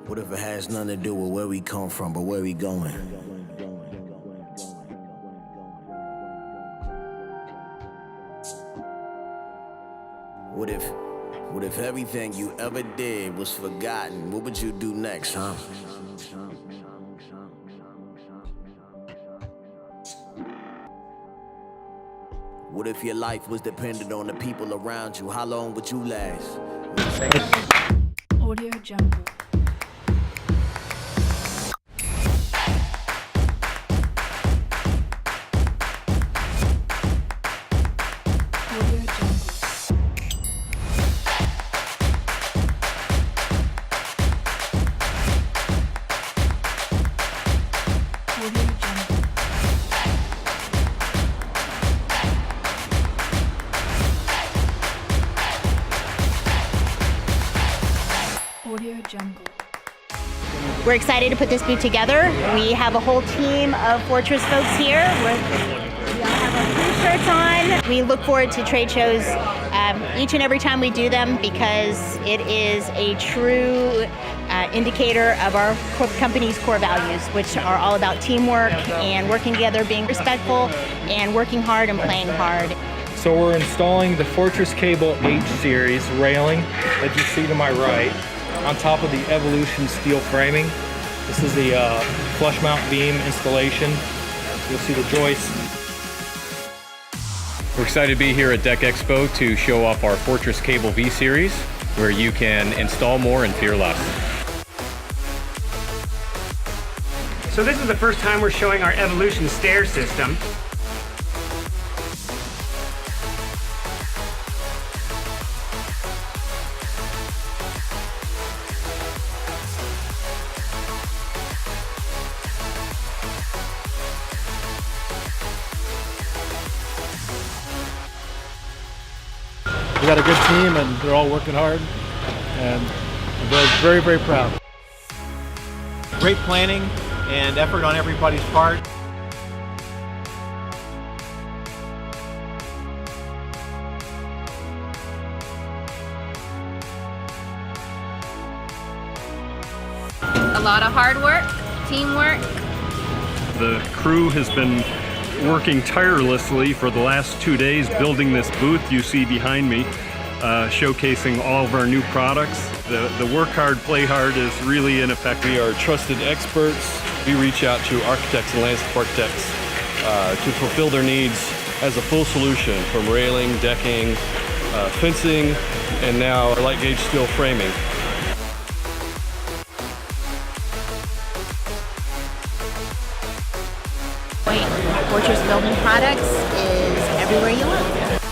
What if it has nothing to do with where we come from, but where we going? What if everything you ever did was forgotten? What would you do next, huh? What if your life was dependent on the people around you? How long would you last? Audio Jungle. Audio Jungle. Audio Jungle. Audio Jungle. We're excited to put this booth together. We have a whole team of Fortress folks here. We all have our blue shirts on. We look forward to trade shows each and every time we do them because it is a true indicator of our company's core values, which are all about teamwork and working together, being respectful, and working hard and playing hard. So we're installing the Fortress Cable H Series railing that you see to my right on top of the Evolution steel framing. This is the flush mount beam installation. You'll see the joists. We're excited to be here at Deck Expo to show off our Fortress Cable V Series, where you can install more and fear less. So this is the first time we're showing our Evolution stair system. We got a good team and they're all working hard and we're very, very proud. Great planning and effort on everybody's part. A lot of hard work, teamwork. The crew has been working tirelessly for the last 2 days building this booth you see behind me, showcasing all of our new products. The work hard, play hard is really in effect. We are trusted experts. We reach out to architects and landscape architects to fulfill their needs as a full solution from railing, decking, fencing, and now light gauge steel framing. Fortress Building Products is everywhere you look.